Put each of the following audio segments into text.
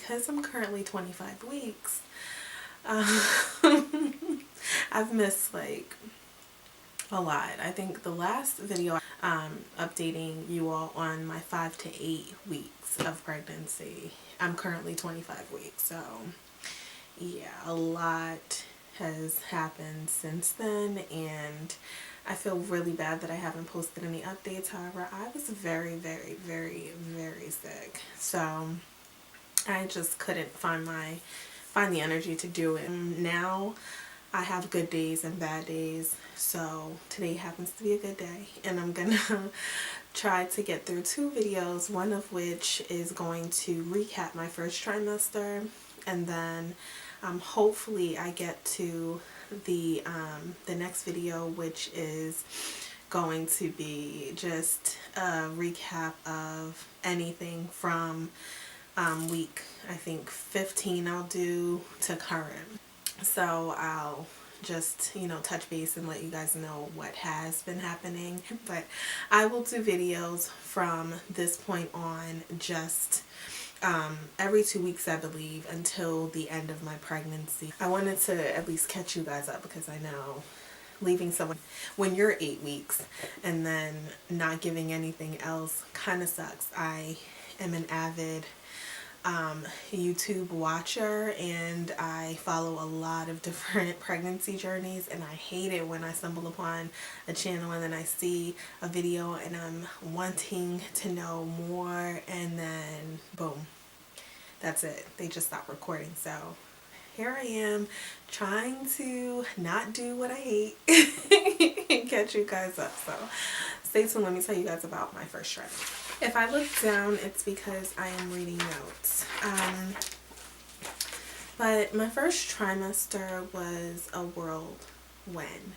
because I'm currently 25 weeks, I've missed like a lot. I think the last video updating you all on my 5 to 8 weeks of pregnancy. I'm currently 25 weeks, so yeah, a lot has happened since then, and I feel really bad that I haven't posted any updates. However, I was very, very, very, very sick, so I just couldn't find the energy to do it. Now I have good days and bad days, so today happens to be a good day, and I'm gonna try to get through 2 videos, one of which is going to recap my first trimester, and then hopefully I get to the next video, which is going to be just a recap of anything from week, I think 15 I'll do to current. So I'll just, you know, touch base and let you guys know what has been happening. But I will do videos from this point on, just every 2 weeks, I believe, until the end of my pregnancy. I wanted to at least catch you guys up, because I know leaving someone when you're 8 weeks and then not giving anything else kind of sucks. I am an avid YouTube watcher, and I follow a lot of different pregnancy journeys, and I hate it when I stumble upon a channel and then I see a video and I'm wanting to know more, and then boom, that's it, they just stop recording. So here I am trying to not do what I hate and catch you guys up. So stay tuned, let me tell you guys about my first trimester. If I look down, it's because I am reading notes. But my first trimester was a whirlwind.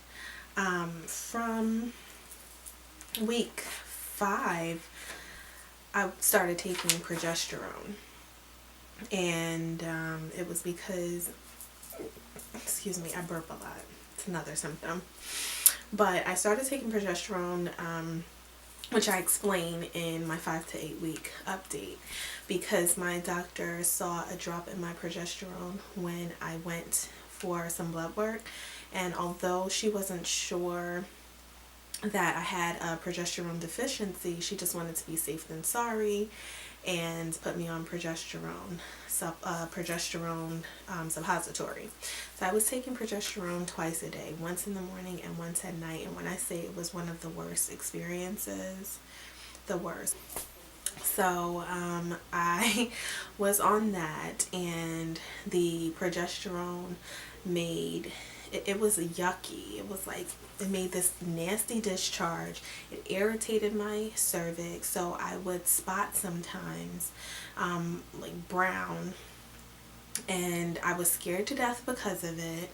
From week 5, I started taking progesterone. And it was because, excuse me, I burp a lot. It's another symptom. But I started taking progesterone, which I explain in my 5 to 8 week update, because my doctor saw a drop in my progesterone when I went for some blood work, and although she wasn't sure that I had a progesterone deficiency, she just wanted to be safe than sorry and put me on progesterone suppository. So I was taking progesterone twice a day, once in the morning and once at night, and when I say it was one of the worst experiences, the worst. So I was on that, and the progesterone made it was yucky. It was like, it made this nasty discharge. It irritated my cervix, so I would spot sometimes, like brown, and I was scared to death because of it.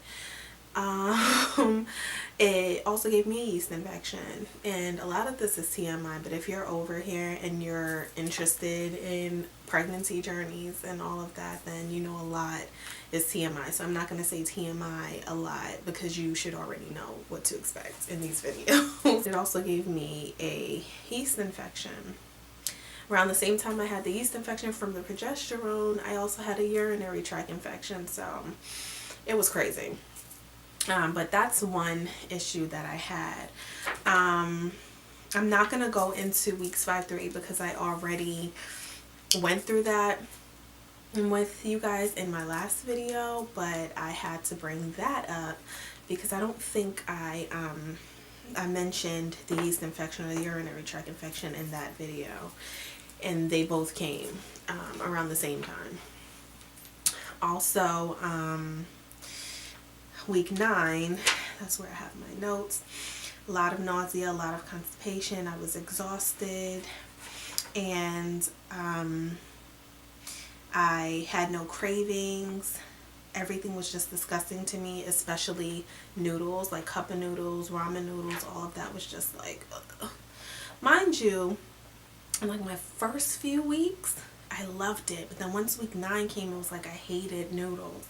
It also gave me a yeast infection, and a lot of this is TMI, but if you're over here and you're interested in pregnancy journeys and all of that, then you know a lot is TMI. So I'm not going to say TMI a lot, because you should already know what to expect in these videos. It also gave me a yeast infection. Around the same time I had the yeast infection from the progesterone, I also had a urinary tract infection, so it was crazy. But that's one issue that I had. I'm not going to go into weeks 5 through 8 because I already went through that with you guys in my last video, but I had to bring that up because I don't think I mentioned the yeast infection or the urinary tract infection in that video, and they both came around the same time. Also, week 9, that's where I have my notes. A lot of nausea, a lot of constipation. I was exhausted, and I had no cravings. Everything was just disgusting to me, especially noodles, like cup of noodles, ramen noodles, all of that was just like, ugh. Mind you, in like my first few weeks, I loved it, but then once week 9 came, it was like I hated noodles.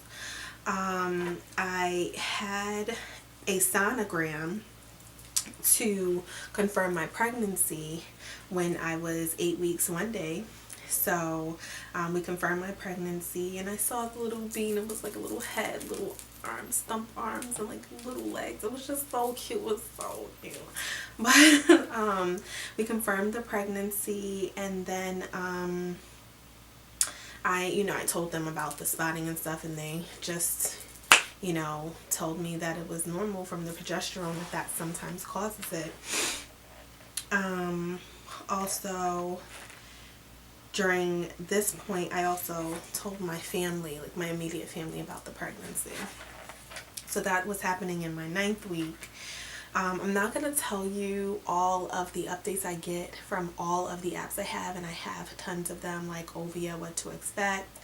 I had a sonogram to confirm my pregnancy when I was 8 weeks one day. So we confirmed my pregnancy, and I saw the little bean. It was like a little head, little arms, stump arms, and like little legs. It was just so cute. It was so cute. But we confirmed the pregnancy, and then I told them about the spotting and stuff, and they just told me that it was normal from the progesterone, that sometimes causes it. Also, during this point, I also told my family, like my immediate family, about the pregnancy. So that was happening in my 9th week. I'm not going to tell you all of the updates I get from all of the apps I have, and I have tons of them, like Ovia, What to Expect,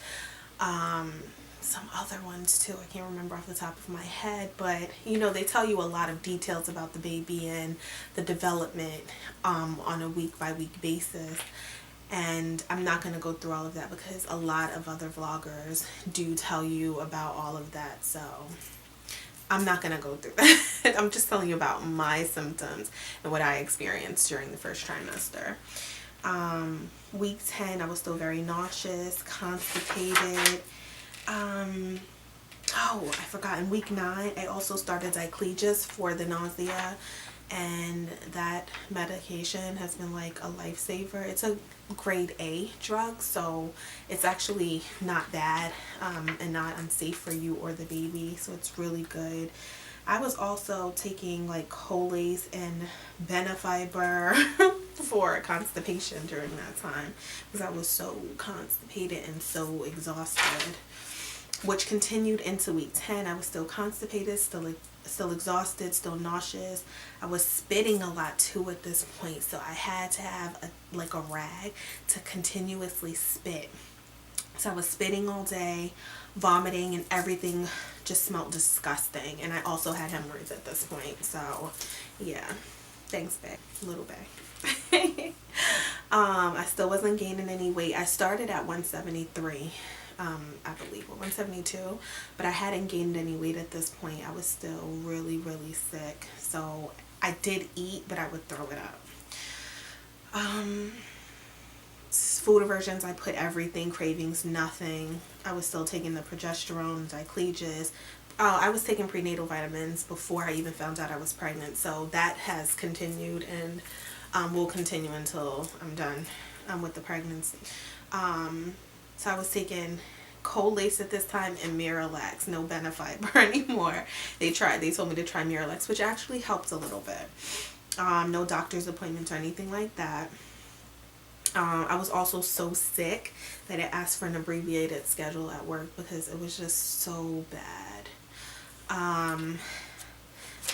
some other ones too. I can't remember off the top of my head, but they tell you a lot of details about the baby and the development on a week by week basis. And I'm not going to go through all of that because a lot of other vloggers do tell you about all of that, so I'm not going to go through that. I'm just telling you about my symptoms and what I experienced during the first trimester. Week 10, I was still very nauseous, constipated. Oh, I forgot, in week 9, I also started diclejus for the nausea, and that medication has been like a lifesaver. It's a grade A drug, so it's actually not bad and not unsafe for you or the baby, so it's really good. I was also taking like Colace and Benefiber for constipation during that time because I was so constipated and so exhausted, which continued into week 10. I was still constipated, still exhausted, still nauseous. I was spitting a lot too at this point, so I had to have a rag to continuously spit. So I was spitting all day, vomiting, and everything just smelled disgusting. And I also had hemorrhoids at this point, so yeah, thanks babe, little babe. I still wasn't gaining any weight. I started at 173. I believe, or 172, but I hadn't gained any weight at this point. I was still really, really sick, so I did eat, but I would throw it up. Food aversions, I put everything, cravings, nothing. I was still taking the progesterone, diclejus. I was taking prenatal vitamins before I even found out I was pregnant, so that has continued and will continue until I'm done with the pregnancy. So I was taking Colace at this time and Miralax, no Benefiber anymore. They told me to try Miralax, which actually helped a little bit. No doctor's appointments or anything like that. I was also so sick that I asked for an abbreviated schedule at work because it was just so bad.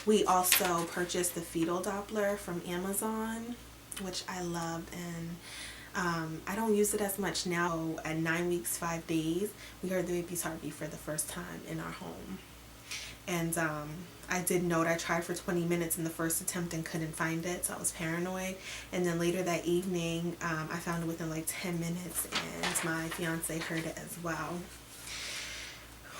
We also purchased the fetal Doppler from Amazon, which I loved, and I don't use it as much now. At 9 weeks, 5 days, we heard the baby's heartbeat for the first time in our home. And I did note I tried for 20 minutes in the first attempt and couldn't find it, so I was paranoid. And then later that evening, I found it within like 10 minutes, and my fiance heard it as well.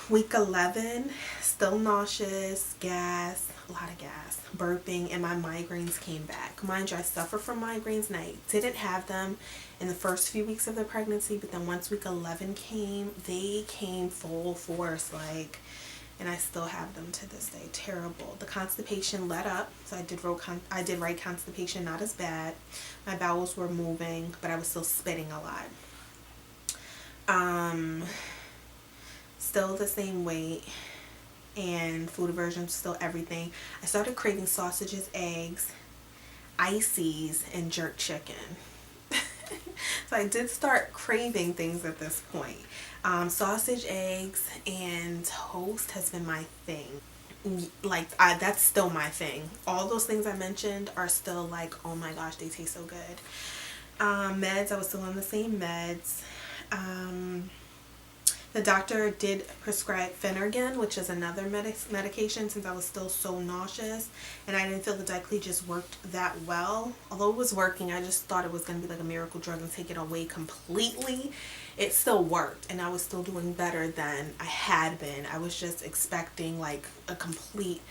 Week 11, still nauseous, gas, a lot of gas, burping, and my migraines came back. Mind you, I suffer from migraines, and I didn't have them in the first few weeks of the pregnancy, but then once week 11 came, they came full force, and I still have them to this day. Terrible. The constipation let up, so I did write constipation, not as bad. My bowels were moving, but I was still spitting a lot. Still the same weight, and food aversion, still everything. I started craving sausages, eggs, ices, and jerk chicken. So I did start craving things at this point. Sausage, eggs, and toast has been my thing. That's still my thing. All those things I mentioned are still like, oh my gosh, they taste so good. Meds, I was still on the same meds. The doctor did prescribe Phenergan, which is another medication, since I was still so nauseous, and I didn't feel the diclejus worked that well. Although it was working, I just thought it was going to be like a miracle drug and take it away completely. It still worked, and I was still doing better than I had been. I was just expecting like a complete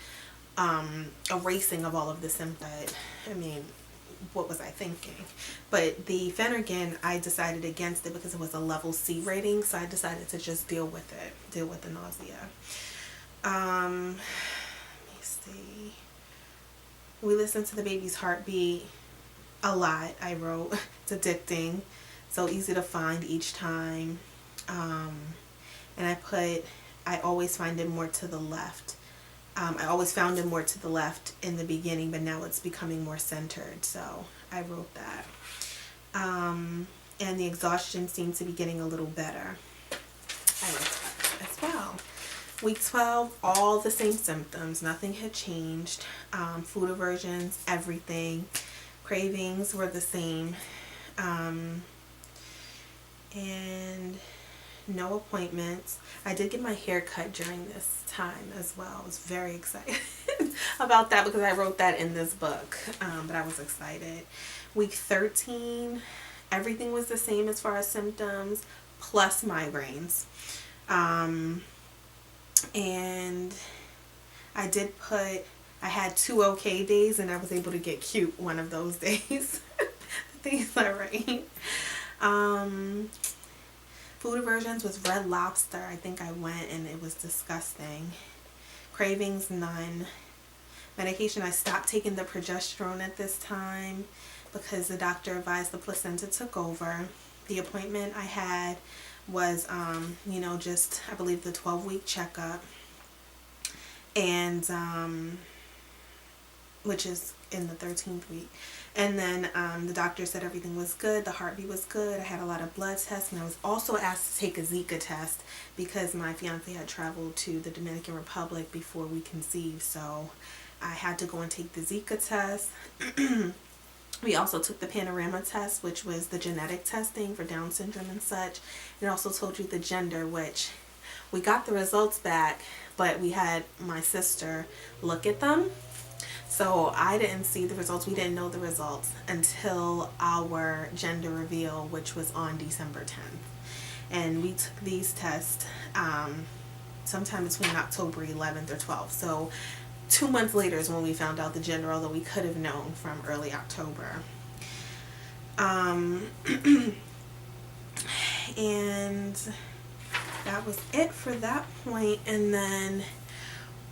erasing of all of the symptoms. I mean, what was I thinking? But the Phenergan, I decided against it because it was a level C rating, so I decided to just deal with the nausea. Let me see. We listened to the baby's heartbeat a lot. I wrote it's addicting, so easy to find each time. And I always find it more to the left. I always found it more to the left in the beginning, but now it's becoming more centered, so I wrote that. And the exhaustion seems to be getting a little better. I wrote that as well. Week 12, all the same symptoms. Nothing had changed. Food aversions, everything. Cravings were the same. And no appointments. I did get my hair cut during this time as well. I was very excited about that because I wrote that in this book, but I was excited. Week 13, everything was the same as far as symptoms, plus migraines. And I had 2 okay days, and I was able to get cute one of those days. The things I write. Food aversions was Red Lobster. I think I went and it was disgusting. Cravings, none. Medication, I stopped taking the progesterone at this time because the doctor advised the placenta took over. The appointment I had was, just, I believe, the 12-week checkup. And, which is in the 13th week. And then the doctor said everything was good. The heartbeat was good. I had a lot of blood tests, and I was also asked to take a Zika test because my fiance had traveled to the Dominican Republic before we conceived. So I had to go and take the Zika test. We also took the panorama test, which was the genetic testing for Down syndrome and such. It also told you the gender, which we got the results back, but we had my sister look at them. So I didn't see the results. We didn't know the results until our gender reveal, which was on December 10th. And we took these tests sometime between October 11th or 12th. So 2 months later is when we found out the gender, although we could have known from early October. And that was it for that point. And then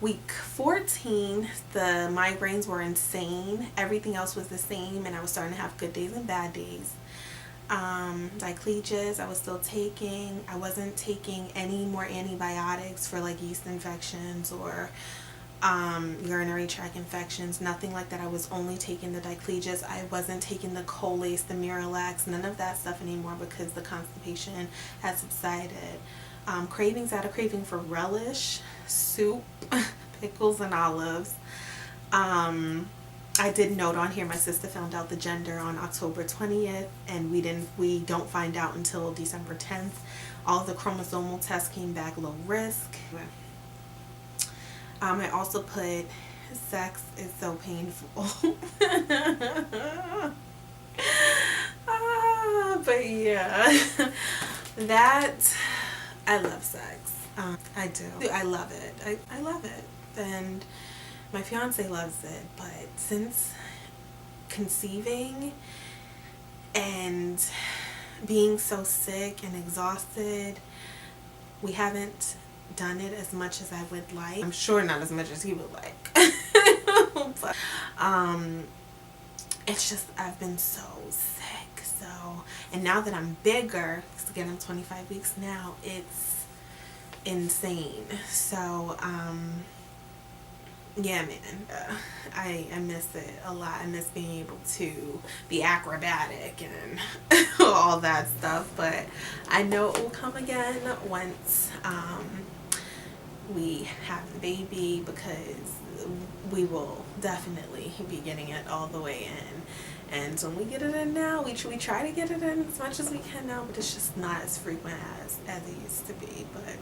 week 14, the migraines were insane. Everything else was the same, and I was starting to have good days and bad days. Dicleges, I was still taking. I wasn't taking any more antibiotics for like yeast infections or urinary tract infections, nothing like that. I was only taking the Dicleges. I wasn't taking the Colace, the Miralax, none of that stuff anymore because the constipation had subsided. Cravings, I had a craving for relish, soup, pickles, and olives. I did note on here my sister found out the gender on October 20th, and we don't find out until December 10th. All the chromosomal tests came back low risk. I also put sex is so painful. But yeah, that, I love sex. I do. I love it. I love it. And my fiance loves it. But since conceiving and being so sick and exhausted, we haven't done it as much as I would like. I'm sure not as much as he would like. But it's just, I've been so sick. So, and now that I'm bigger, because again I'm 25 weeks now, it's insane. So yeah, man, I miss it a lot. I miss being able to be acrobatic and all that stuff, but I know it will come again once we have the baby, because we will definitely be getting it all the way in. And when we get it in now, we try to get it in as much as we can now, but it's just not as frequent as it used to be. But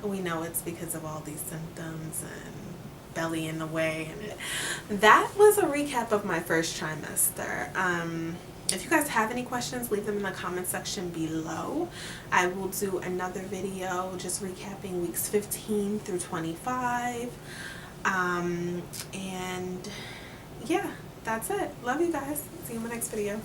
we know it's because of all these symptoms and belly in the way. And that was a recap of my first trimester. If you guys have any questions, leave them in the comment section below. I will do another video just recapping weeks 15 through 25. And yeah, that's it. Love you guys. See you in my next video.